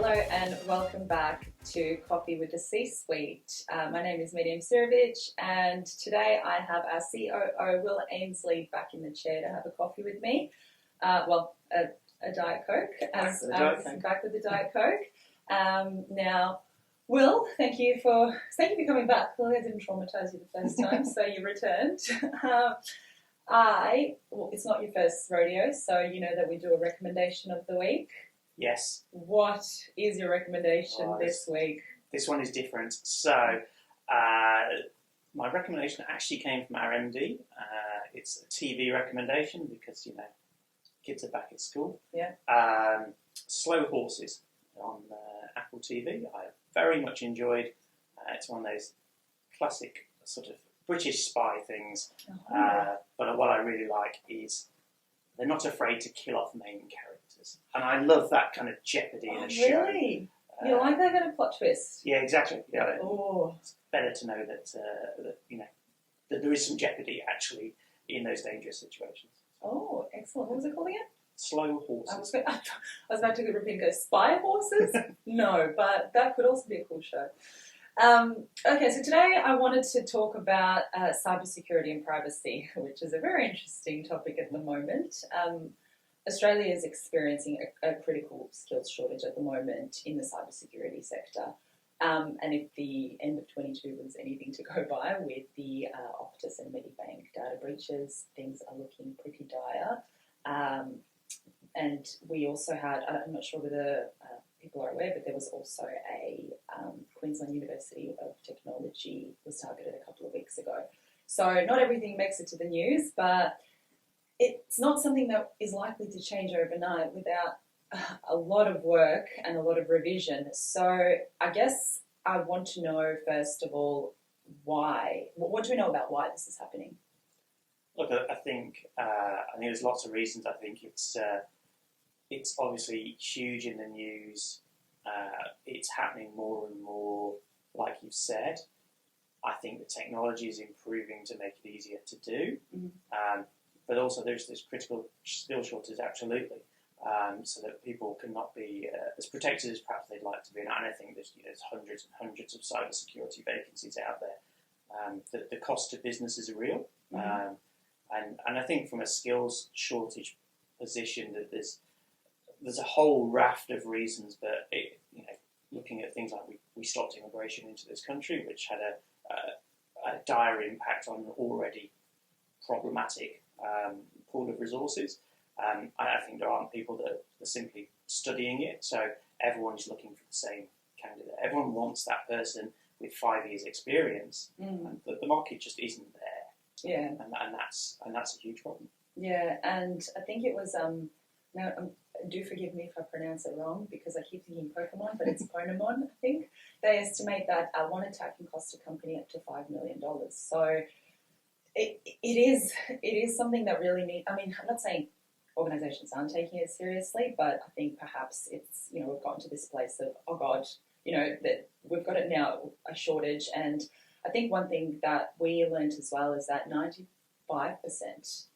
Hello and welcome back to Coffee with the C-Suite. My name is Medium Surovic and today I have our COO Will Ainsley back in the chair to have a coffee with me. A Diet Coke, back with the Diet Coke. Now, Will, thank you for coming back. Well, I didn't traumatise you the first time, so you returned. It's not your first rodeo, so you know that we do a recommendation of the week. Yes. What is your recommendation this week? This one is different. So, my recommendation actually came from our MD. It's a TV recommendation because, you know, kids are back at school. Yeah. Slow Horses on Apple TV. I very much enjoyed. It's one of those classic sort of British spy things. But what I really like is they're not afraid to kill off main characters. And I love that kind of jeopardy in a show. Really? You like that kind of plot twist? Yeah, exactly. Yeah. Oh. It's better to know that that there is some jeopardy actually in those dangerous situations. Oh, excellent. What was it called again? Slow Horses. I was about to repeat and go, Spy Horses? No, but that could also be a cool show. Okay, so today I wanted to talk about cybersecurity and privacy, which is a very interesting topic at the moment. Australia is experiencing a critical skills shortage at the moment in the cybersecurity sector. And if the end of 22 was anything to go by with the Optus and Medibank data breaches, things are looking pretty dire. And we also had, I'm not sure whether people are aware, but there was also a Queensland University of Technology was targeted a couple of weeks ago. So not everything makes it to the news, but it's not something that is likely to change overnight without a lot of work and a lot of revision. So I guess I want to know, first of all, why. What do we know about why this is happening? Look, I think there's lots of reasons. I think it's obviously huge in the news. It's happening more and more, like you've said. I think the technology is improving to make it easier to do. Mm-hmm. But also there's this critical skill shortage, absolutely, so that people cannot be as protected as perhaps they'd like to be. And I think there's hundreds and hundreds of cybersecurity vacancies out there. The cost to businesses are real. Mm-hmm. And I think from a skills shortage position that there's a whole raft of reasons, but looking at things like we stopped immigration into this country, which had a dire impact on an already problematic pool of resources. I think there aren't people that are simply studying it, so everyone's looking for the same candidate. Everyone wants that person with 5 years' experience, but the market just isn't there. Yeah, and that's a huge problem. Yeah, and I think it was now. Do forgive me if I pronounce it wrong because I keep thinking Pokemon, but it's Ponemon, I think. They estimate that one attack can cost a company up to $5 million. So it is something that really needs. I mean, I'm not saying organisations aren't taking it seriously, but I think perhaps it's we've gotten to this place of, oh God, that we've got it now, a shortage. And I think one thing that we learned as well is that 95%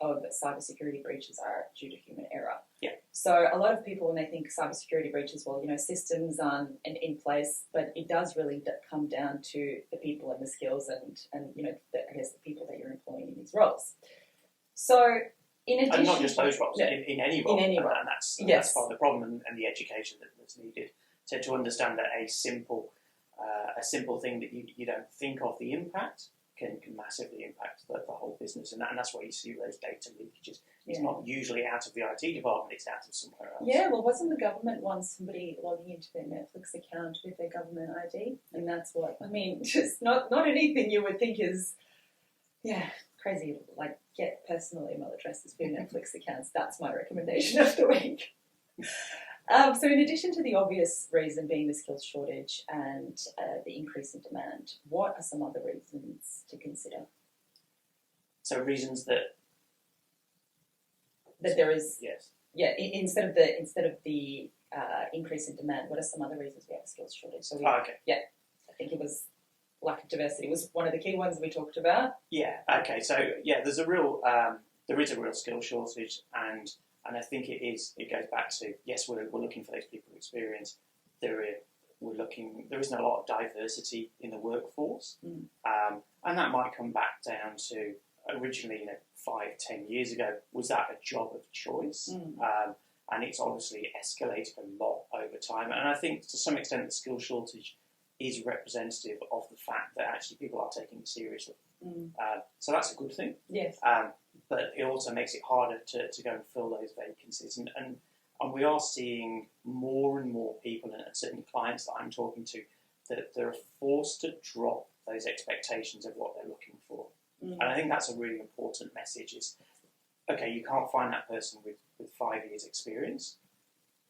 of cybersecurity breaches are due to human error. Yeah. So a lot of people, when they think cybersecurity breaches, systems aren't in place, but it does really come down to the people and the skills and I guess the people that you're employing in these roles. So in addition, and not just those roles, in any role, and that's part of the problem, and the education that's needed to understand that a simple thing that you don't think of the impact can massively impact the whole business, and that's why you see those data leakages. It's not usually out of the IT department; it's out of somewhere else. Yeah, well, wasn't the government once somebody logging into their Netflix account with their government ID, and that's what I mean. Just not anything you would think is, crazy. Like get personal email addresses for your Netflix accounts. That's my recommendation of the week. So in addition to the obvious reason being the skills shortage and the increase in demand, what are some other reasons to consider? So reasons that there is... Yes. Yeah, instead of the increase in demand, what are some other reasons we have a skills shortage? So okay. Yeah, I think it was lack of diversity was one of the key ones we talked about. Yeah, okay. So, there is a real skills shortage, and I think it goes back to, yes, we're looking for those people with experience. there isn't a lot of diversity in the workforce, and that might come back down to originally, 5-10 years ago, was that a job of choice? And it's obviously escalated a lot over time. And I think to some extent the skill shortage is representative of the fact that actually people are taking it seriously. So that's a good thing. Yes. But it also makes it harder to go and fill those vacancies. And we are seeing more and more people, and certainly clients that I'm talking to, that they're forced to drop those expectations of what they're looking for. And I think that's a really important message is, okay, you can't find that person with 5 years experience.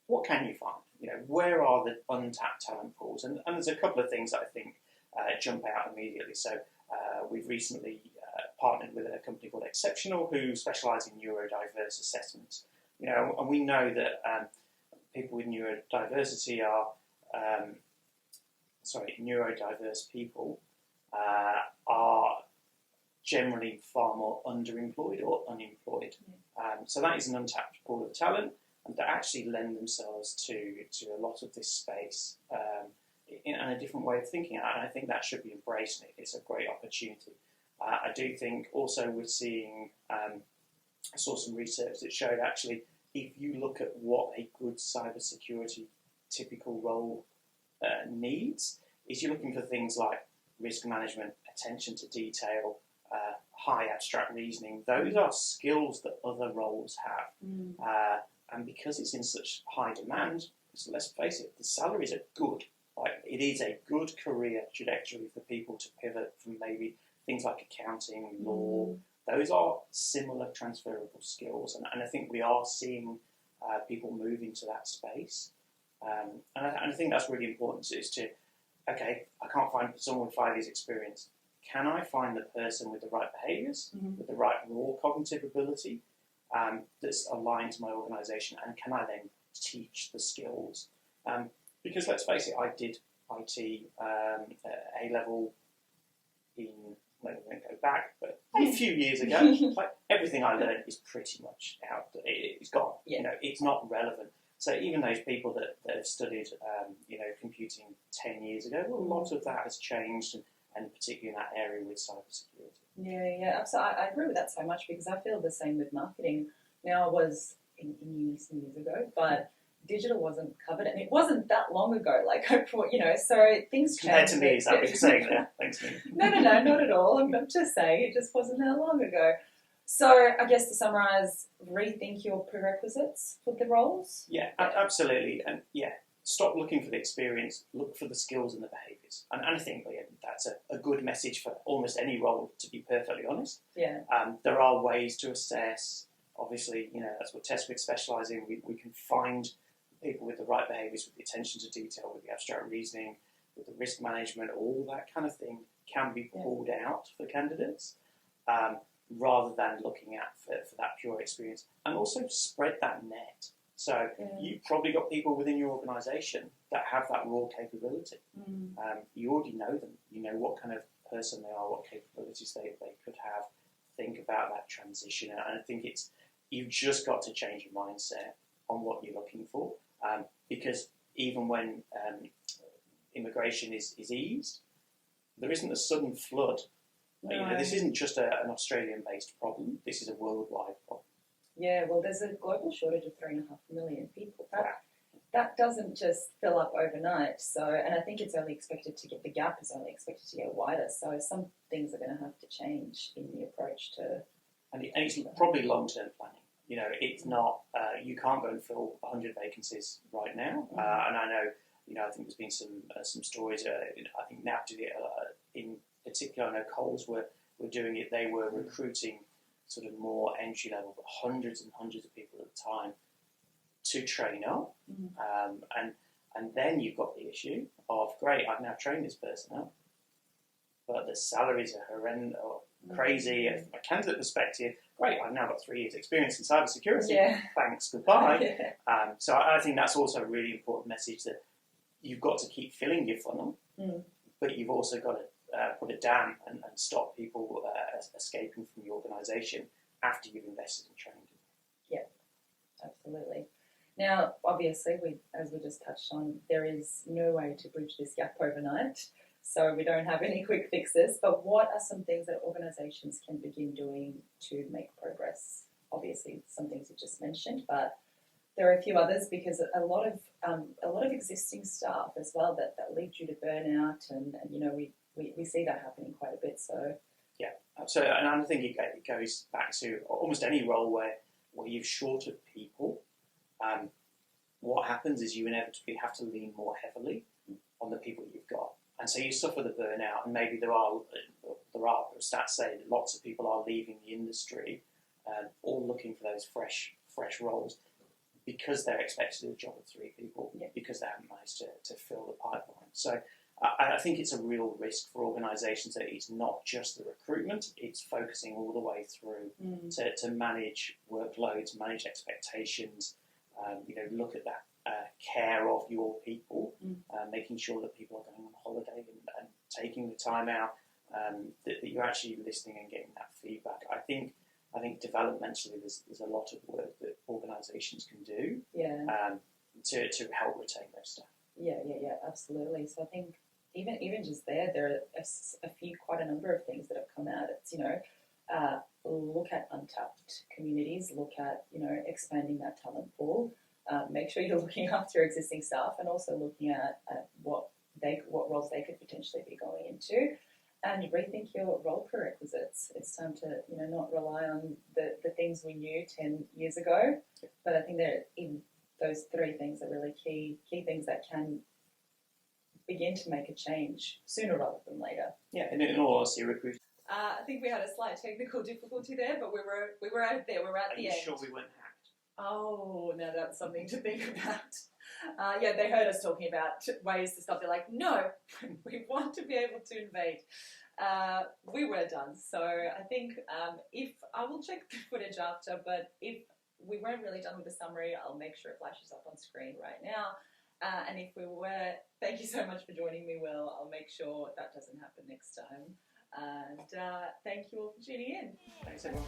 What can you find? Where are the untapped talent pools? And there's a couple of things that I think jump out immediately. So we've recently partnered with a company called Exceptional who specialise in neurodiverse assessments. And we know that people with neurodiversity neurodiverse people are generally far more underemployed or unemployed. So that is an untapped pool of talent, and that actually lend themselves to a lot of this space in a different way of thinking. And I think that should be embraced. It's a great opportunity. I do think also we're seeing, I saw some research that showed actually if you look at what a good cybersecurity typical role needs, is you're looking for things like risk management, attention to detail, high abstract reasoning. Those are skills that other roles have. And because it's in such high demand, so let's face it, the salaries are good. It is a good career trajectory for people to pivot from maybe things like accounting, law. Those are similar transferable skills. And I think we are seeing people move into that space. And I think that's really important is to, okay, I can't find someone with 5 years experience. Can I find the person with the right behaviours, with the right raw cognitive ability that's aligned to my organisation, and can I then teach the skills? Because let's face it, I did IT A-level in, I won't go back, but a few years ago. Everything I learned is pretty much out. It's gone. It's not relevant. So even those people that have studied, computing 10 years ago, well, a lot of that has changed, and particularly in that area with cybersecurity. Yeah, absolutely. I agree with that so much because I feel the same with marketing. Now, I was in uni some years ago, but digital wasn't covered, and it wasn't that long ago. So things compared changed. to me, is that what you're saying there? Thanks, me. No, not at all. I'm just saying it just wasn't that long ago. So I guess to summarise, rethink your prerequisites for the roles. Yeah, absolutely, and stop looking for the experience, look for the skills and the behaviours. And I think that's a good message for almost any role, to be perfectly honest. Yeah. There are ways to assess. Obviously, that's what Testgrid specialise in. We can find people with the right behaviours, with the attention to detail, with the abstract reasoning, with the risk management, all that kind of thing can be pulled out for candidates, rather than looking at for that pure experience. And also spread that net. So you've probably got people within your organisation that have that raw capability. You already know them. You know what kind of person they are, what capabilities they could have. Think about that transition. And I think you've just got to change your mindset on what you're looking for. Because even when immigration is eased, there isn't a sudden flood. No. This isn't just an Australian-based problem. This is a worldwide problem. Yeah, well, there's a global shortage of 3.5 million people. That doesn't just fill up overnight. And I think the gap is only expected to get wider. So some things are going to have to change in the approach to. And it's probably long-term planning. It's not. You can't go and fill 100 vacancies right now. And I know, I think there's been some stories. I think NAB did it in particular. I know Coles were doing it. They were recruiting sort of more entry level, but hundreds and hundreds of people at the time to train up. And then you've got the issue of, great, I've now trained this person up, but the salaries are horrendous or crazy. From a candidate perspective, great, I've now got 3 years experience in cybersecurity. Thanks, goodbye. So I think that's also a really important message, that you've got to keep filling your funnel, but you've also got to put it down and stop people escaping from the organisation after you've invested and trained. Yeah, absolutely. Now, obviously, as we just touched on, there is no way to bridge this gap overnight, so we don't have any quick fixes. But what are some things that organisations can begin doing to make progress? Obviously, some things you just mentioned, but there are a few others, because a lot of existing staff as well that lead you to burnout, and we see that happening quite a bit. So yeah, so and I think it goes back to almost any role where you're short of people. What happens is you inevitably have to lean more heavily on the people you've got, and so you suffer the burnout. And maybe there are stats say that lots of people are leaving the industry, all looking for those fresh roles, because they're expected to do a job of 3 people, because they haven't managed to fill the pipeline. So I think it's a real risk for organisations that it's not just the recruitment, it's focusing all the way through to manage workloads, manage expectations, look at that care of your people, making sure that people are going on holiday and taking the time out, that you're actually listening and getting that feedback. I think developmentally there's a lot of work that organisations can do to help retain their staff. Yeah, absolutely. So I think even just there are quite a number of things that have come out. It's look at untapped communities, look at expanding that talent pool, make sure you're looking after existing staff, and also looking at what roles they could potentially be going into. And rethink your role prerequisites. It's time to not rely on the things we knew 10 years ago, but I think that in those 3 things are really key things that can begin to make a change sooner rather than later. Yeah, and in all honesty, recruiting. I think we had a slight technical difficulty there, but we were out there. We're at the end. Are you sure we weren't hacked? Oh, now that's something to think about. They heard us talking about ways to stop. They're like, no, we want to be able to invade. We were done. So I think if I will check the footage after, but if we weren't really done with the summary, I'll make sure it flashes up on screen right now. And if we were, thank you so much for joining me, Will. I'll make sure that doesn't happen next time. And thank you all for tuning in. Thanks, everyone.